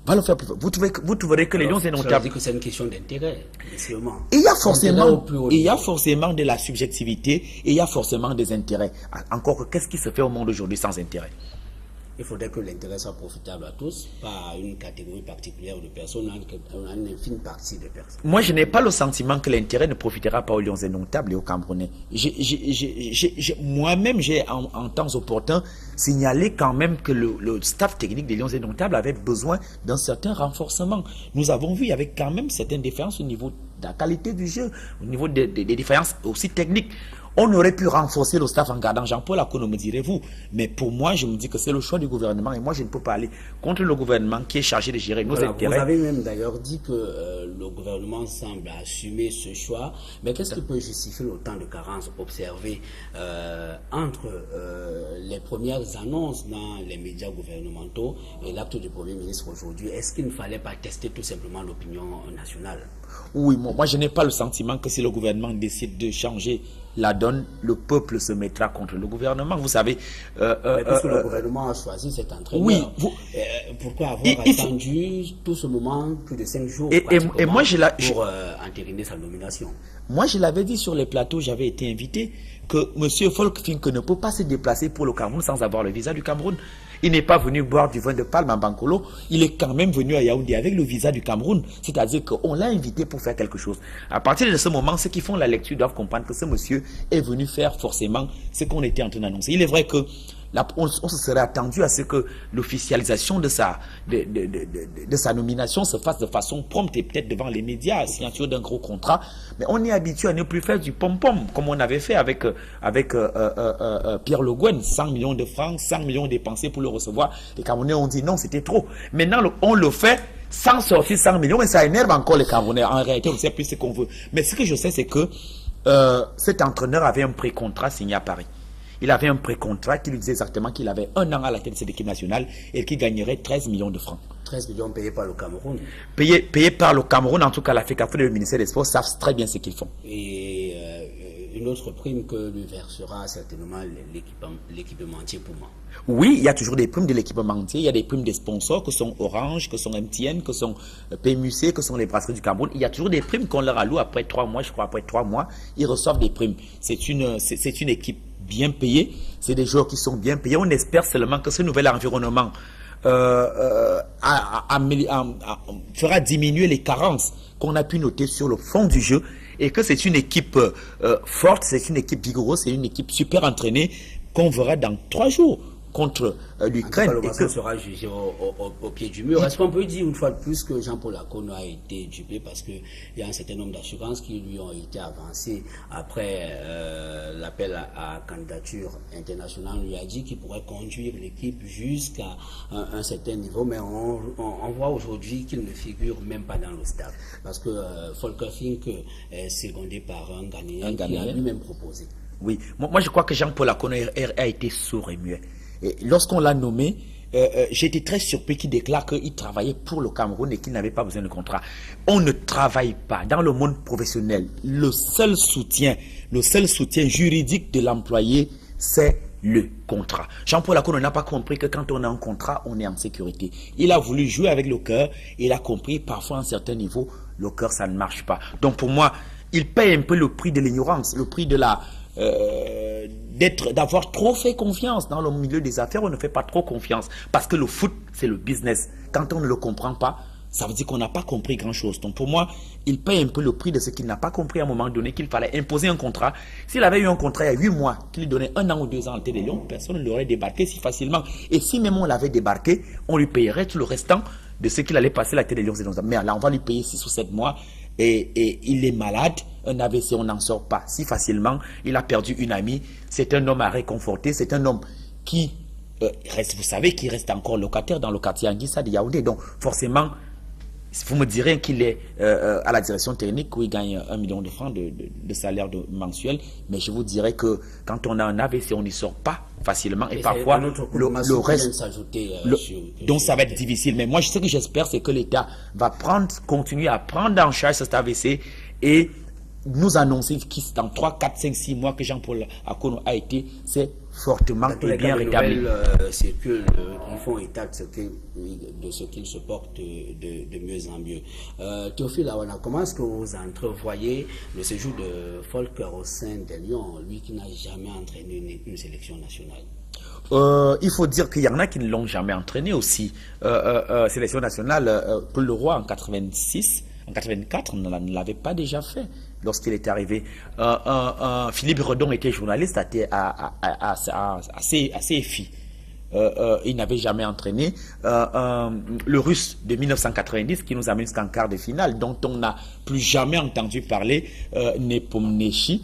Vous trouverez que les Lions Indomptables... Ça veut dire que c'est une question d'intérêt, sûrement. Il y a forcément de la subjectivité et il y a forcément des intérêts. Encore que, qu'est-ce qui se fait au monde aujourd'hui sans intérêt? Il faudrait que l'intérêt soit profitable à tous, pas à une catégorie particulière de personnes, à une infime partie de personnes. Moi, je n'ai pas le sentiment que l'intérêt ne profitera pas aux Lions Indomptables et aux Camerounais. Moi-même, j'ai en temps opportun signalé quand même que le staff technique des Lions Indomptables avait besoin d'un certain renforcement. Nous avons vu avec quand même certaines différences au niveau de la qualité du jeu, au niveau des différences aussi techniques. On aurait pu renforcer le staff en gardant Jean-Paul Akono, me direz-vous. Mais pour moi, je me dis que c'est le choix du gouvernement. Et moi, je ne peux pas aller contre le gouvernement qui est chargé de gérer nos intérêts. Vous avez même d'ailleurs dit que le gouvernement semble assumer ce choix. Mais qu'est-ce qui peut justifier le temps de carence observé entre les premières annonces dans les médias gouvernementaux et l'acte du Premier ministre aujourd'hui? Est-ce qu'il ne fallait pas tester tout simplement l'opinion nationale? Oui, moi je n'ai pas le sentiment que si le gouvernement décide de changer la donne, le peuple se mettra contre le gouvernement. Vous savez... puisque le gouvernement a choisi cet entraîneur, oui, pourquoi avoir attendu tout ce moment, plus de 5 jours, et moi, pour entériner sa nomination? Moi, je l'avais dit sur les plateaux, j'avais été invité, que M. Folk Fink ne peut pas se déplacer pour le Cameroun sans avoir le visa du Cameroun. Il n'est pas venu boire du vin de palme à Bankolo, il est quand même venu à Yaoundé avec le visa du Cameroun. C'est-à-dire qu'on l'a invité pour faire quelque chose. À partir de ce moment, ceux qui font la lecture doivent comprendre que ce monsieur est venu faire forcément ce qu'on était en train d'annoncer. Il est vrai que on se serait attendu à ce que l'officialisation de sa nomination se fasse de façon prompte et peut-être devant les médias, signature d'un gros contrat. Mais on est habitué à ne plus faire du pom-pom, comme on avait fait avec Pierre Le Guen, 100 millions de francs, 100 millions dépensés pour le recevoir. Les Camerounais ont dit non, c'était trop. Maintenant, on le fait sans sortir 100 millions, et ça énerve encore les Camerounais. En réalité, on ne sait plus ce qu'on veut. Mais ce que je sais, c'est que cet entraîneur avait un pré-contrat signé à Paris. Il avait un pré-contrat qui lui disait exactement qu'il avait 1 an à la tête de cette équipe nationale et qu'il gagnerait 13 millions de francs. 13 millions payés par le Cameroun. Payés par le Cameroun, en tout cas la FECAFO et le ministère des Sports savent très bien ce qu'ils font. Et une autre prime que lui versera certainement l'équipementier Puma. Oui, il y a toujours des primes de l'équipementier, il y a des primes des sponsors que sont Orange, que sont MTN, que sont PMUC, que sont les brasseries du Cameroun. Il y a toujours des primes qu'on leur alloue après 3 mois, je crois après 3 mois, ils reçoivent des primes. C'est une équipe bien payés, c'est des joueurs qui sont bien payés. On espère seulement que ce nouvel environnement fera diminuer les carences qu'on a pu noter sur le fond du jeu et que c'est une équipe forte, c'est une équipe vigoureuse, c'est une équipe super entraînée qu'on verra dans 3 jours contre l'Ukraine. Le match sera jugé au pied du mur. Est-ce qu'on peut dire une fois de plus que Jean-Paul Akono a été dupé parce qu'il y a un certain nombre d'assurances qui lui ont été avancées après l'appel à candidature internationale? On lui a dit qu'il pourrait conduire l'équipe jusqu'à un certain niveau, mais on voit aujourd'hui qu'il ne figure même pas dans le staff parce que Volker Fink est secondé par un Ghanéen qui a lui-même proposé. Oui, moi je crois que Jean-Paul Akono a été sourd et muet. Lorsqu'on l'a nommé, j'ai été très surpris qu'il déclare qu'il travaillait pour le Cameroun et qu'il n'avait pas besoin de contrat. On ne travaille pas dans le monde professionnel. Le seul soutien juridique de l'employé, c'est le contrat. Jean-Paul Akono n'a pas compris que quand on a un contrat, on est en sécurité. Il a voulu jouer avec le cœur. Il a compris parfois à un certain niveau, le cœur, ça ne marche pas. Donc pour moi, il paye un peu le prix de l'ignorance, le prix de la... d'avoir trop fait confiance dans le milieu des affaires. On ne fait pas trop confiance parce que le foot, c'est le business. Quand on ne le comprend pas, ça veut dire qu'on n'a pas compris grand-chose. Donc pour moi, il paye un peu le prix de ce qu'il n'a pas compris à un moment donné, qu'il fallait imposer un contrat. S'il avait eu un contrat il y a 8 mois, qu'il lui donnait 1 an ou 2 ans à Télé Lyon, personne ne l'aurait débarqué si facilement. Et si même on l'avait débarqué, on lui payerait tout le restant de ce qu'il allait passer à la Télé Lyon. Mais là, on va lui payer 6 ou 7 mois. Et il est malade, un AVC, on n'en sort pas si facilement. Il a perdu une amie. C'est un homme à réconforter. C'est un homme qui reste, vous savez, qui reste encore locataire dans le quartier Anguissa de Yaoundé. Donc forcément, vous me direz qu'il est à la direction technique où il gagne 1 million de francs de salaire mensuel. Mais je vous dirais que quand on a un AVC, on n'y sort pas facilement. Et parfois, le reste... donc ça va être difficile. Mais moi, ce que j'espère, c'est que l'État va continuer à prendre en charge cet AVC et nous annoncer qu'il dans 3, 4, 5, 6 mois que Jean-Paul Akono a été, c'est fortement et bien rétabli. C'est qu'ils font état de ce qu'il se porte de mieux en mieux. Théophile Awana, comment est-ce que vous entrevoyez le séjour de Volker au sein des Lions, lui qui n'a jamais entraîné une sélection nationale? Il faut dire qu'il y en a qui ne l'ont jamais entraîné aussi. Sélection nationale, Paul Leroy en 86, en 84, ne l'avait pas déjà fait lorsqu'il est arrivé. Philippe Redon était journaliste assez effi. Il n'avait jamais entraîné. Le Russe de 1990 qui nous amène jusqu'en quart de finale, dont on n'a plus jamais entendu parler, Nepomniachtchi,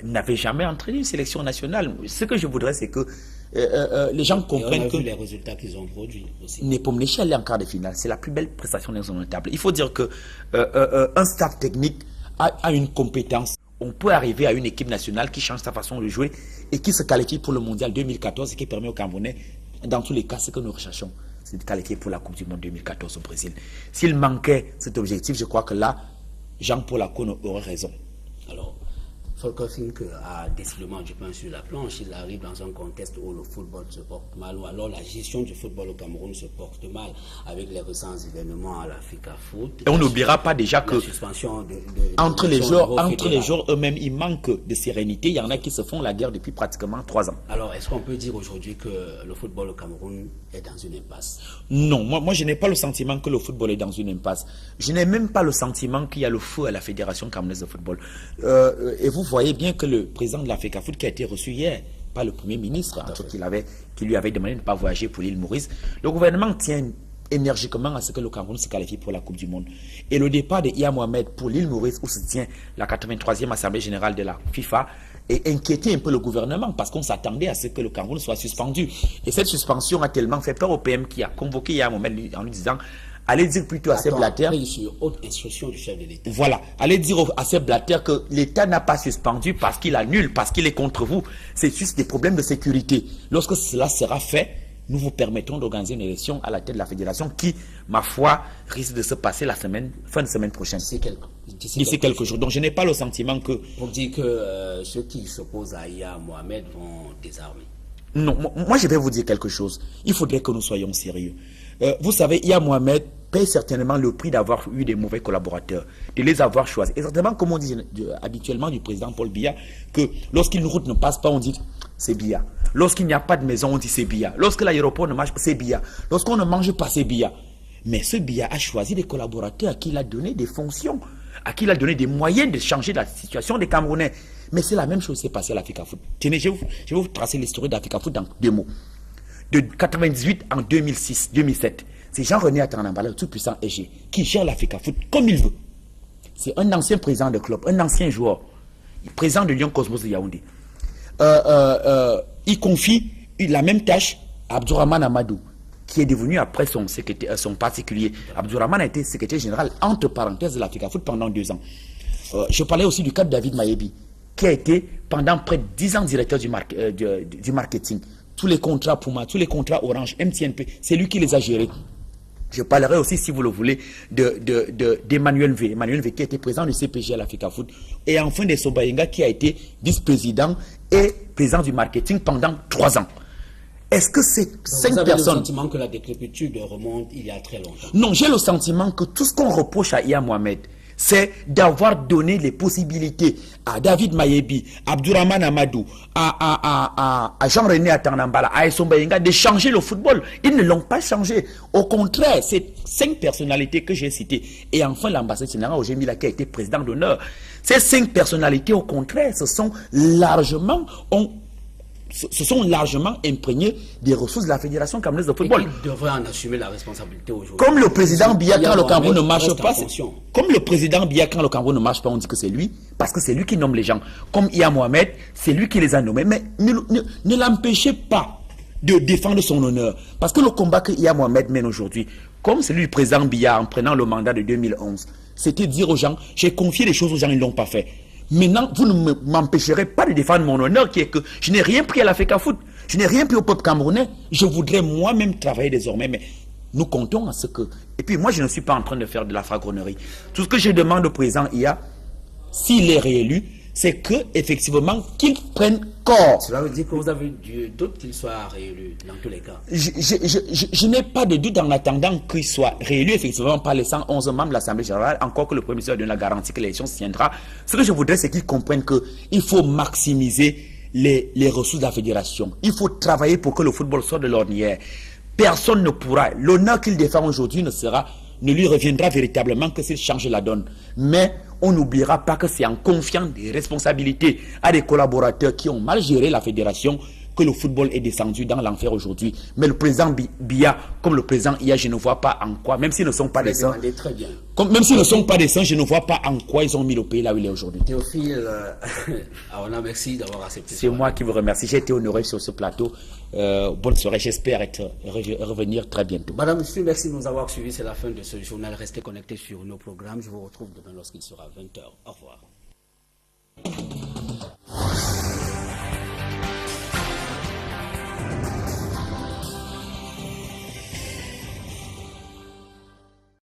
n'avait jamais entraîné une sélection nationale. Ce que je voudrais, c'est que les gens comprennent que les résultats qu'ils ont produits aussi. Nepomniachtchi allait en quart de finale. C'est la plus belle prestation dans son table. Il faut dire que un staff technique a une compétence. On peut arriver à une équipe nationale qui change sa façon de jouer et qui se qualifie pour le mondial 2014 et qui permet aux Camerounais, dans tous les cas, ce que nous recherchons, c'est de qualifier pour la Coupe du Monde 2014 au Brésil. S'il manquait cet objectif, je crois que là, Jean-Paul Akono aurait raison. Alors, Volker Finke a décidément du pain sur la planche. Il arrive dans un contexte où le football se porte mal, ou alors la gestion du football au Cameroun se porte mal, avec les récents événements à l'Africa Foot. Et on n'oubliera pas déjà que entre les joueurs eux-mêmes, il manque de sérénité. Il y en a qui se font la guerre depuis pratiquement 3 ans. Alors, est-ce qu'on peut dire aujourd'hui que le football au Cameroun est dans une impasse? Non, moi je n'ai pas le sentiment que le football est dans une impasse. Je n'ai même pas le sentiment qu'il y a le feu à la Fédération camerounaise de football. Et vous voyez bien que le président de l'Africa Foot qui a été reçu hier par le Premier ministre, qui lui avait demandé de ne pas voyager pour l'île Maurice, le gouvernement tient énergiquement à ce que le Cameroun se qualifie pour la Coupe du Monde. Et le départ de Iya Mohamed pour l'île Maurice, où se tient la 83e Assemblée Générale de la FIFA, et inquiéter un peu le gouvernement parce qu'on s'attendait à ce que le Cameroun soit suspendu. Et cette suspension a tellement fait peur au PM qui a convoqué Iya Mohamed en lui disant: allez dire plutôt à Sepp Blatter, sur haute instruction du chef de l'État. Voilà, allez dire à Sepp Blatter que l'État n'a pas suspendu parce qu'il annule, parce qu'il est contre vous. C'est juste des problèmes de sécurité. Lorsque cela sera fait, nous vous permettrons d'organiser une élection à la tête de la fédération qui, ma foi, risque de se passer fin de semaine prochaine. D'ici quelques jours. Donc je n'ai pas le sentiment que... Pour dire que ceux qui s'opposent à Iya Mohamed vont désarmer. Non, moi je vais vous dire quelque chose. Il faudrait que nous soyons sérieux. Vous savez, Iya Mohamed paye certainement le prix d'avoir eu des mauvais collaborateurs, de les avoir choisis. Exactement comme on dit habituellement du président Paul Biya, que lorsqu'une route ne passe pas, on dit c'est Biya. Lorsqu'il n'y a pas de maison, on dit c'est Biya. Lorsque l'aéroport ne marche pas, c'est Biya. Lorsqu'on ne mange pas, c'est Biya. Mais ce Biya a choisi des collaborateurs à qui il a donné des fonctions, à qui il a donné des moyens de changer la situation des Camerounais. Mais c'est la même chose qui s'est passée à l'Africa Foot. Tenez, je vais vous tracer l'histoire d'Africa Foot dans 2 mots. De 1998 en 2007, c'est Jean-René Atanambala, le tout-puissant EG, qui gère l'Africa Foot comme il veut. C'est un ancien président de club, un ancien joueur, président de Lyon Cosmos de Yaoundé. Il confie la même tâche à Abdourahmane Amadou, qui est devenu après son particulier. Abdourahmane a été secrétaire général, entre parenthèses, de l'Africa Foot pendant 2 ans. Je parlais aussi du cas de David Mayebi, qui a été pendant près de 10 ans directeur du marketing. tous les contrats Puma, tous les contrats Orange, MTNP, c'est lui qui les a gérés. Je parlerai aussi, si vous le voulez, d'Emmanuel V. Emmanuel V qui était président du CPG à l'Africa Foot. Et enfin de Sobayenga qui a été vice-président et président du marketing pendant 3 ans. Est-ce que ces 5 personnes... Vous avez le sentiment que la décrépitude remonte il y a très longtemps? Non, j'ai le sentiment que tout ce qu'on reproche à Iya Mohamed, c'est d'avoir donné les possibilités à David Mayebi, à Abdourahmane Amadou, à Jean-René Atanambala, à Essombayenga de changer le football. Ils ne l'ont pas changé. Au contraire, ces 5 personnalités que j'ai citées, et enfin l'ambassadeur sénégalais Roger Mila qui a été président d'honneur, ces 5 personnalités, au contraire, se sont largement imprégnés des ressources de la Fédération camerounaise de football. Ils devraient en assumer la responsabilité aujourd'hui. Comme le président Biya, quand le Cameroun ne marche pas, comme le président Biya, quand le Cameroun ne marche pas, on dit que c'est lui, parce que c'est lui qui nomme les gens. Comme Iya Mohamed, c'est lui qui les a nommés. Mais ne l'empêchez pas de défendre son honneur. Parce que le combat que Iya Mohamed mène aujourd'hui, comme celui du président Biya en prenant le mandat de 2011, c'était dire aux gens, j'ai confié les choses aux gens, ils ne l'ont pas fait. Maintenant, vous ne m'empêcherez pas de défendre mon honneur qui est que je n'ai rien pris à l'Africa Foot. Je n'ai rien pris au peuple camerounais. Je voudrais moi-même travailler désormais. Mais nous comptons à ce que... Et puis moi, je ne suis pas en train de faire de la flagronnerie. Tout ce que je demande au président Iya, s'il est réélu, c'est que effectivement qu'il prenne corps. Cela veut dire que vous avez du doute qu'il soit réélu dans tous les cas. Je n'ai pas de doute en attendant qu'il soit réélu effectivement par les 111 membres de l'Assemblée générale, encore que le Premier ministre donne la garantie que l'élection se tiendra. Ce que je voudrais, c'est qu'ils comprennent qu'il faut maximiser les ressources de la fédération. Il faut travailler pour que le football sorte de l'ornière. Personne ne pourra. L'honneur qu'il défend aujourd'hui ne lui reviendra véritablement que s'il change la donne. Mais on n'oubliera pas que c'est en confiant des responsabilités à des collaborateurs qui ont mal géré la fédération que le football est descendu dans l'enfer aujourd'hui. Mais le président Biya, comme le président Iya, je ne vois pas en quoi, même s'ils ne sont pas des saints, même s'ils ne sont pas des saints, je ne vois pas en quoi ils ont mis le pays là où il est aujourd'hui. Théophile, merci d'avoir accepté. C'est moi qui vous remercie. J'ai été honoré sur ce plateau. Bonne soirée, j'espère revenir très bientôt. Madame, monsieur, merci de nous avoir suivis. C'est la fin de ce journal. Restez connectés sur nos programmes. Je vous retrouve demain lorsqu'il sera 20h. Au revoir.